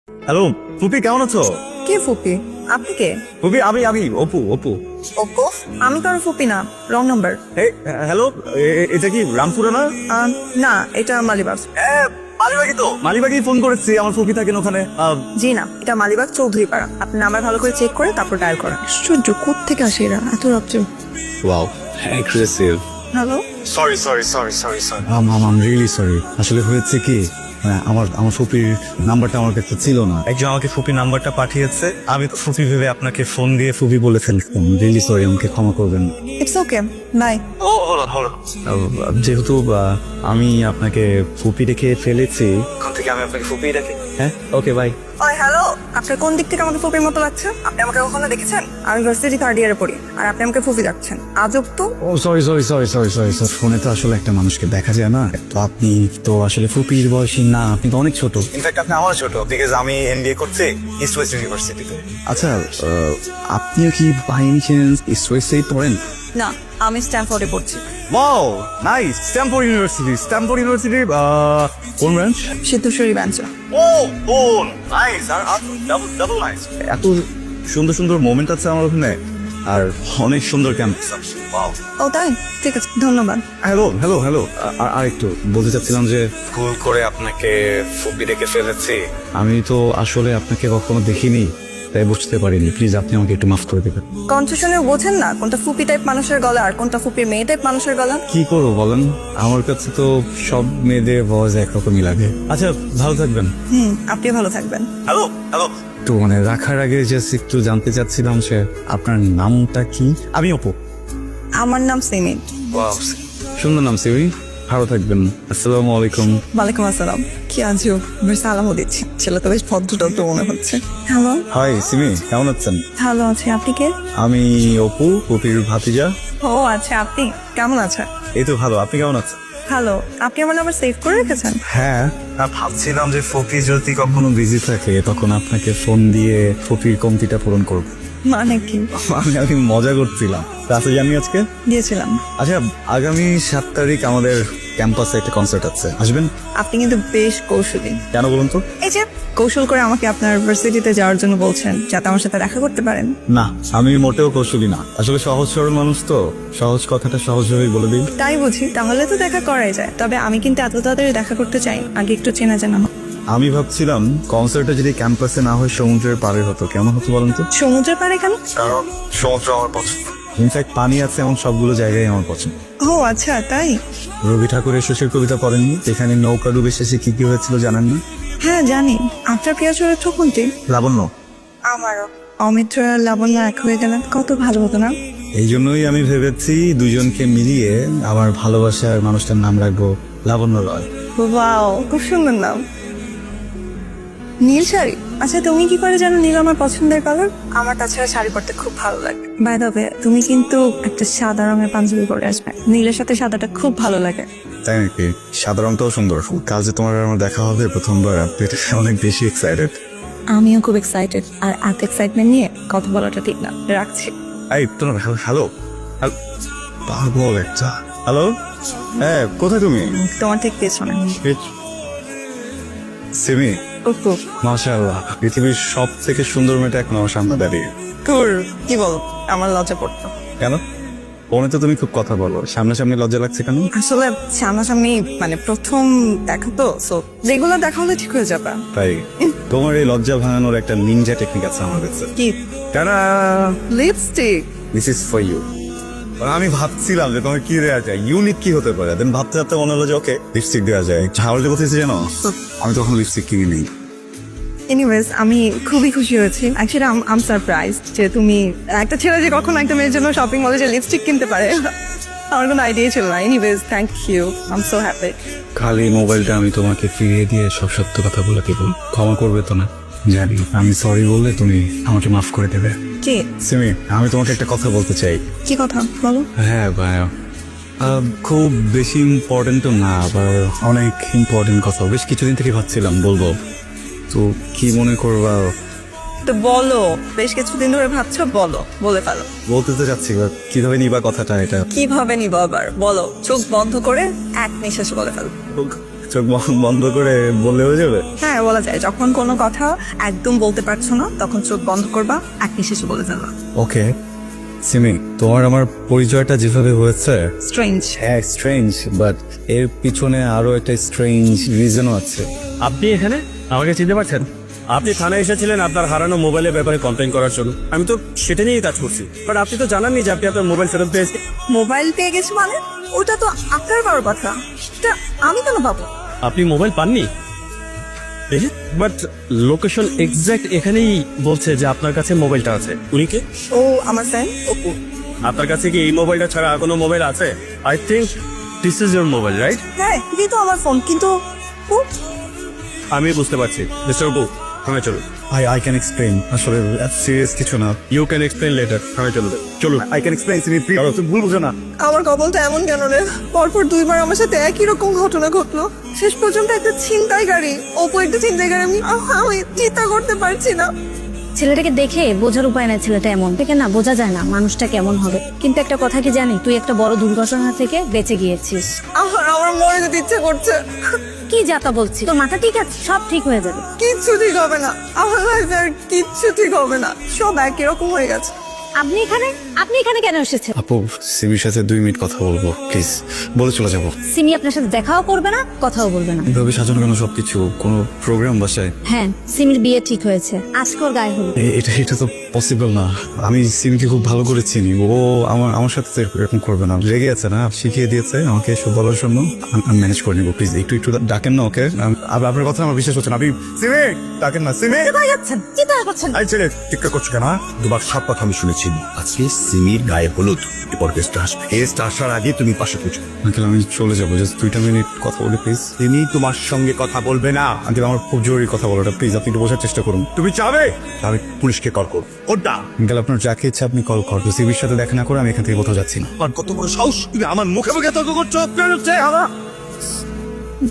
Hello ফুপি, কেমন আছো? কে ফুপি? আপনি কে? ফুপি আমি অপু। ওপো? আমি কারো ফুপি না, রং নাম্বার। হ্যালো, এটা কি রামপুরা না? না, এটা মালিবাগ। মালিবাগই তো। মালিবাগই ফোন করেছি, আমার ফুপি থাকেন ওখানে। জি না, এটা মালিবাগ চৌধুরী পাড়া। আপনি নাম্বার ভালো করে চেক করে তারপর ডায়াল করেন। আশ্চর্য, কোত্থেকে আসে এরা এত রাত্রে? Wow, aggressive. Hello, sorry. I'm really sorry. আসলে হয়েছে কি, আমার ফুপির নাম্বারটা আমার কাছে ছিল না। একজন আমাকে ফুপির নাম্বারটা পাঠিয়েছে, আমি তো ফুপি ভেবে আপনাকে ফোন দিয়ে ফুপি বলে ফেলতাম। রিয়েলি সরি, আমাকে ক্ষমা করবেন। It's okay, bye. যেহেতু আমি আপনাকে ফুপি রেখে ফেলেছি, এখন থেকে আমি আপনাকে ফুপি রাখি। হ্যাঁ, ওকে, বাই। ওই হ্যালো, আপনার কোন দিক থেকে আমাকে ফুপির মতো লাগছে? আপনি আমাকে কখনো দেখেছেন? আমি ভার্সিটি থার্ড ইয়ারে পড়ি, আর আপনি আমাকে ফুপি রাখছেন। আজব তো। ও সরি। ফোনে তো আসলে একটা মানুষকে দেখা যায় না, তো আপনি তো আসলে ফুপির বয়সী না, আপনি তো অনেক ছোট। ইনফ্যাক্ট আপনি আমার ছোট, বিকজ আমি এমবিএ করছি ইস্ট ওয়েস্ট ইউনিভার্সিটিতে। আচ্ছা, আপনিও কি বাই এনি চান্স ইস্ট ওয়েস্টেই পড়েন? না, আমি স্ট্যানফোর্ডে পড়ছি। Wow, nice. স্ট্যানফোর্ড ইউনিভার্সিটি, কোন ব্রাঞ্চ? সিদ্ধেশ্বরী ব্যাঞ্চ। ও নাইস। আর ডাবল নাইস। এত সুন্দর মোমেন্ট আছে আমার ওখানে, আর অনেক সুন্দর ক্যাম্পাস। ওয়াও। ও তাই? ঠিক আছে, ধন্যবাদ। হ্যালো। আর একটু বলতে চাচ্ছিলাম যে ভুল করে আপনাকে ফুপি রেখে ফেলেছি। আমি তো আসলে আপনাকে কখনো দেখিনি, তাই বুঝতে পারিনি। প্লিজ আপনি আমাকে একটু মাফ করে দেবেন। কণ্ঠ শুনে বোঝেন না কোনটা ফুপি টাইপ মানুষের গলা আর কোনটা ফুপির মেয়ে টাইপ মানুষের গলা? কি করবো বলেন, আমার কাছে তো সব মেয়েদের ভয়েস একরকমই লাগে। আচ্ছা, ভালো থাকবেন। আপনি ভালো থাকবেন। হ্যালো। একটু রাখার আগে জাস্ট একটু জানতে চাচ্ছিলাম যে আপনার নামটা কি? আমি অপু। আমার নাম সিমি। সুন্দর নাম সিমি, ভালো থাকবেন। আসসালামু আলাইকুম। ওয়ালাইকুম আসসালাম। কি আজব, বেশ সালামও দিচ্ছি। ছেলে তো বেশ ভদ্রটদ্র মনে হচ্ছে। হ্যালো। হাই সিমি, কেমন আছেন? ভালো আছে, আপনি কে? আমি অপু, অপুর ভাতিজা। ও আচ্ছা, আপনি কেমন আছেন? এই তো ভালো, আপনি কেমন আছেন? ভালো। আপনি আমার নাম্বার সেভ করে রেখেছেন? হ্যাঁ, ভাবছিলাম যে ফকি যদি কখনো বিজি থাকে তখন আপনাকে ফোন দিয়ে ফকির কমতিটা পূরণ করব। মানে কি? আমি মজা করছিলাম। ক্লাসে জানি আজকে দিয়েছিলাম। আচ্ছা, আগামী 7 তারিখ আমাদের ক্যাম্পাসে একটা কনসার্ট আছে, আসবেন? আপনি কিন্তু বেশ কৌশলী। কেন বলুন তো? এই যে কৌশল করে আমাকে আপনার ইউনিভার্সিটিতে যাওয়ার জন্য বলছেন, যাতে আমার সাথে দেখা করতে পারেন। না, আমি মোটেও কৌশলী না। আসলে সহজ সরল মানুষ তো, সহজ কথাটা সহজভাবেই বলে দিই। তাই বুঝি, তাহলে তো দেখা করাই যায়। তবে আমি কিন্তু এত তাড়াতাড়ি দেখা করতে চাই, আগে একটু চেনা জানা হোক। আমি ভাবছিলাম কনসার্টটা যদি ক্যাম্পাসে না হয় সমুদ্রের পাড়ে হতো, কেমন হতো বলুন তো? সমুদ্রের পাড়ে কেন? কারণ সমুদ্র আমার পছন্দ। ইনফ্যাক্ট পানি আছে এমন সবগুলো জায়গায় আমার পছন্দ। ও আচ্ছা, তাই? রবি ঠাকুরের শেষের কবিতা পড়েননি? এখানে নৌকা ডুবে শেষে কি হয়েছিল জানেন না? হ্যাঁ জানি। আপনার প্রিয় চরিত্র কোনটি? লাবণ্য। আমারও। অমিত্র আর লাবণ্য এক হয়ে গেলেন, কত ভালো হতো না? এই জন্যই আমি ভেবেছি দুজনকে মিলিয়ে আমার ভালোবাসার মানুষটার নাম রাখবো লাবণ্য রয়। ওয়াও, খুব সুন্দর নাম। নীল শাড়ি? আচ্ছা, তুমি কি করে জানো নীল আমার পছন্দের কালার? আমার তাছাড়া শাড়ি পরতে খুব ভালো লাগে। বাই দ্য ওয়ে, তুমি কিন্তু একটা সাদা রঙের পাঞ্জাবি পরে আসবে, নীলের সাথে সাদাটা খুব ভালো লাগে। তাই নাকি? সাদা রংটাও সুন্দর। কাল যে তোমার আর আমার দেখা হবে প্রথমবার, এটা অনেক বেশি এক্সাইটেড। আমিও খুব এক্সাইটেড, আর এত এক্সাইটমেন্ট নিয়ে কথা বলাটা ঠিক না, রাখছি। এই তোমার হ্যালো পাগল একটা। হ্যালো, হ্যাঁ, কোথায় তুমি? তোমার ঠিক পেছনে। সিমি, ওপো। মাশাআল্লাহ, পৃথিবীর সব থেকে সুন্দর মেয়েটা এখন আমার সামনে দাঁড়িয়ে। তোর কি বল, আমার লজ্জা পড়তো। কেন? ফোনে তো তুমি খুব কথা বলো, সামনাসামনি লজ্জা লাগছে কেন? আসলে সামনাসামনি মানে প্রথম দেখা তো, সো রেগুলার দেখা হলে ঠিক হয়ে যাবে। তাই তোমার এই লজ্জা ভাঙানোর একটা নিনজা টেকনিক আছে আমার কাছে। কি? কেন? Lipstick. This is for you. আমি ভাবছিলাম যে তোমার কি দেওয়া যায়, ইউনিক কি হতে পারে, দেন ভাবতে ভাবতে মনে হলো যে ওকে লিপস্টিক দেওয়া যায়। ঝাউলে কোথায় জানো, আমি তখন লিপস্টিক কিনে নিই। এনিওয়েজ, আমি খুবই খুশি হয়েছি। অ্যাকচুয়ালি আম সারপ্রাইজড যে তুমি একটা ছেলে যে কখনো একটা মেয়ের জন্য শপিং মলে যে লিপস্টিক কিনতে পারে, আমার কোনো আইডিয়া ছিল না। Anyways, thank you, I am so happy. খালি মোবাইলটা আমি তোমাকে ফিরিয়ে দিয়ে সব সত্য কথা বলে দেব, ক্ষমা করবে তো না? জানি, আমি সরি বললে তুমি আমাকে মাফ করে দেবে। কি? সিমি, আমি তোমাকে একটা কথা বলতে চাই। কি কথা বলো? হ্যাঁ ভাই, খুব বেশি ইম্পর্টেন্টও না, আবার অনেক ইম্পর্টেন্ট কথা। বেশ কিছুদিন থেকে ভাবছিলাম বলবো, তো কি মনে করবা? তো বলো, বেশ কিছুদিন ধরে ভাবছো, বলো, বলে ফেলো। বলতে তো চাচ্ছি, কিভাবে নিবা কথাটা এটা? কিভাবে নিবো আবার? বলো, চোখ বন্ধ করে এক নিঃশ্বাসে বলে ফেলো। চোখ বন্ধ করে বললে হয়ে যাবে? হ্যাঁ বলা যায়, যখন কোনো কথা একদম বলতে পারছো না তখন চোখ বন্ধ করবা, এক নিঃশ্বাসে বলে যাবা। ওকে সিমি, তোমার আমার পরিচয়টা যেভাবে হয়েছে, স্ট্রেঞ্জ। হ্যাঁ স্ট্রেঞ্জ, বাট এর পিছনে আরো একটা স্ট্রেঞ্জ রিজনও আছে। আপনি এখানে আমাকে চিনতে পারছেন? আপনি থানায় এসেছিলেন আপনার হারানো মোবাইলের ব্যাপারে কমপ্লেন করার জন্য। আমি তো সেটা নিয়েই কাজ করছি, বাট আপনি তো জানাননি যে আপনি আপনার মোবাইল ফেরত পেয়েছেন। মোবাইল পেয়ে গেছি মানে? ওটা তো আপনার বড় কথা, এটা আমি কেন পাবো? আপনি মোবাইল পাননি, বাট লোকেশন এক্সাক্ট এখানেই বলছে যে আপনার কাছে মোবাইলটা আছে। উনি কে? ও আমার ফ্রেন্ড অপু। আপনার কাছে কি এই মোবাইলটা ছাড়া আর কোনো মোবাইল আছে? I think this is your mobile, right? হ্যাঁ এটাই তো আমার ফোন, কিন্তু ও আমি বুঝতে পারছি। মিস্টার বু, থানায় চলুন। আই ক্যান এক্সপ্লেইন, আসলে সিরিয়াস কিছু না। You can explain later. থানায় চলুন, চলুন। আই ক্যান এক্সপ্লেইন সিমি, তুমি ভুল বুঝো না। আমার কপালটা এমন কেন রে? পরপর দুইবার আমার সাথে একই রকম ঘটনা ঘটলো। শেষ পর্যন্ত একটা ছিনতাইকারী, অপু একটা ছিনতাইকারী, আমি চিন্তা করতে পারছি না। ছেলেটাকে দেখে বোঝার উপায় নাই, ছেলেটা এমন থেকে না বোঝা যায় না মানুষটা কেমন হবে। কিন্তু একটা কথা কি জানি, তুই একটা বড় দুর্ঘটনা থেকে বেঁচে গিয়েছিস। আমার মরে যেতে ইচ্ছে করছে। কি যাতা বলছি, তোর মাথা ঠিক আছে, সব ঠিক হয়ে যাবে। কিচ্ছু ঠিক হবে না, আমার লাইফে আর কিচ্ছু ঠিক হবে না, সব একই রকম হয়ে গেছে। আপনি এখানে কেন এসেছেন? আপু, সিমির সাথে 2 মিনিট কথা বলবো প্লিজ, বলে চলে যাবো। সিমি আপনার সাথে দেখাও করবে না, কথাও বলবে না। এভাবে সাজানো কেন সবকিছু? কোনো প্রোগ্রাম বাসায়? হ্যাঁ, সিমির বিয়ে ঠিক হয়েছে, আজকে ওর গায়ে হলুদ। এটা তো পসিবল না। আমি সিমিকে খুব ভালো করে চিনি, ও আমার সাথে তো এরকম করবে না। রেগে আছে না, শিখিয়ে দিয়েছে আমাকে এসব বলার জন্য। আমি ম্যানেজ করে নিবো, প্লিজ একটু ডাকেন না ওকে। আপনার কথা আমার বিশ্বাস হচ্ছে না। আপনি সিমি ডাকেন না, সিমি। কোথায় যাচ্ছেন? চিন্তা করছেন? আই ছেলে টিকটক করছো কেন? তোমার সব কথা আমি শুনেছি। আজকে সিমির গায়ে হলুদ, এরপর গেস্ট আসবে। গেস্ট আসার আগে তুমি পাশে পৌঁছো। আঙ্কেল আমি চলে যাবো, জাস্ট 2টা মিনিট কথা বলে প্লিজ। সিমি তোমার সঙ্গে কথা বলবে না। আঙ্কেল আমার খুব জরুরি কথা বলাটা, প্লিজ আপনি একটু বোঝার চেষ্টা করুন। তুমি যাবে, আমি পুলিশকে কল করব। ওটা আঙ্কেল আপনার যাকে ইচ্ছা আপনি কল করুন, সিবির সাথে দেখা না করে আমি এখান থেকে কোথাও যাচ্ছি না। আমার কত বড় সাহস, তুমি আমার মুখে মুখে তর্ক করছো।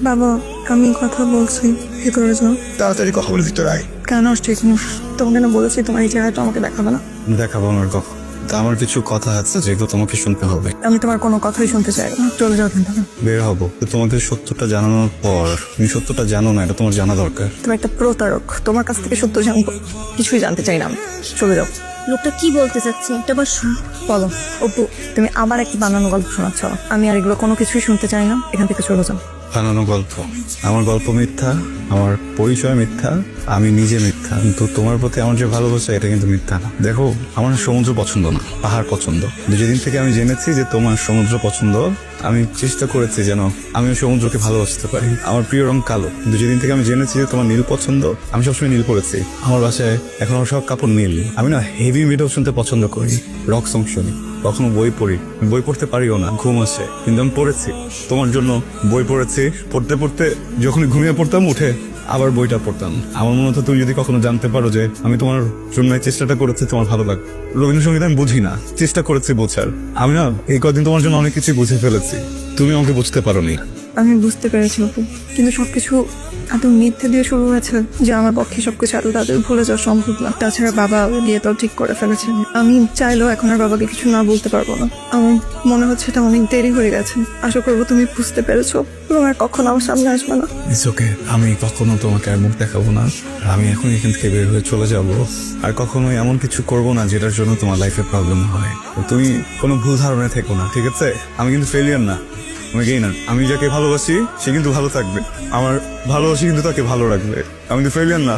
বাবা আমি কথা বলছি, ভেতরে যাও। তাড়াতাড়ি কথা বলে ভিতরে আয়। কেন ঠিক না? তোমাকে না বলেছি তোমার এই চেহারাটা আমাকে দেখাবে না। দেখাবো আমার কখন? তা আমার কিছু কথা আছে যেগুলো তোমাকে শুনতে হবে। আমি তোমার কোনো কথাই শুনতে চাই না, চলে যাও এখান থেকে। বের হবো তো তোমাদের সত্যটা জানানোর পর। তুমি সত্যটা জানো না, এটা তোমার জানা দরকার। তুমি একটা প্রতারক, তোমার কাছ থেকে সত্য জানবো? কিছুই জানতে চাই না আমি, চলে যাও। লোকটা কি বলতে চাচ্ছে এটা আবার শুন। বলো অপু, তুমি আবার একটা বানানো গল্প শোনাচ্ছ। আমি আর এগুলো কোনো কিছুই শুনতে চাই না, এখান থেকে চলে যাও। বানানো গল্প? আমার গল্প মিথ্যা, আমার পরিচয় মিথ্যা, আমি নিজে মিথ্যা, কিন্তু তোমার প্রতি আমার যে ভালোবাসা এটা কিন্তু মিথ্যা না। দেখো আমার সমুদ্র পছন্দ না, পাহাড় পছন্দ। যেদিন থেকে আমি জেনেছি যে তোমার সমুদ্র পছন্দ, আমি চেষ্টা করেছি যেন আমিও সমুদ্রকে ভালোবাসতে পারি। আমার প্রিয় রং কালো, কিন্তু যেদিন থেকে আমি জেনেছি যে তোমার নীল পছন্দ, আমি সবসময় নীল পরেছি। আমার বাসায় এখন আমার সব কাপড় নীল। আমি না হেভি মেটাল শুনতে পছন্দ করি, রক সং শুনি, কখনো বই পড়ি। বই পড়তে পারিও না, ঘুম আসে, কিন্তু আমি পড়েছি তোমার জন্য। বই পড়েছি, পড়তে পড়তে যখন ঘুমিয়ে পড়তাম উঠে আবার বইটা পড়তাম। আমার মনে হতো তুমি যদি কখনো জানতে পারো যে আমি তোমার জন্য এই চেষ্টাটা করেছি, তোমার ভালো লাগবে। রবীন্দ্রসঙ্গীত আমি বুঝি না, চেষ্টা করেছি বোঝার। আমি না এই কদিন তোমার জন্য অনেক কিছু বুঝে ফেলেছি, তুমি আমাকে বুঝতে পারোনি। আমি বুঝতে পেরেছি অপু, কিন্তু সবকিছু এত মিথ্যে দিয়ে শুরু হয়েছে যে আমার পক্ষে সবকিছু এত তাদের ভুলে যাওয়া সম্ভব না। তাছাড়া বাবা বিয়েটাও ঠিক করে ফেলেছে, আমি চাইলেও এখন আর বাবাকে কিছু না বলতে পারবো না। আমার মনে হচ্ছে এটা অনেক দেরি হয়ে গেছে। আশা করবো তুমি বুঝতে পেরেছো এবং আর কখনো আমার সামনে আসবে না। ইটস ওকে, আমি কখনো তোমাকে আর মুখ দেখাবো না। আমি এখন এখান থেকে বের হয়ে চলে যাব, আর কখনো এমন কিছু করব না যেটার জন্য তোমার লাইফে প্রবলেম হয়। তুমি কোনো ভুল ধারণায় থেকো না, ঠিক আছে? আমি কিন্তু ফেলিয়ার না, আমি গেইনার। আমি যাকে ভালোবাসি সে কিন্তু ভালো থাকবে, আমার ভালোবাসি কিন্তু তাকে ভালো রাখবে। আমি কিন্তু ফেলিয়ার না।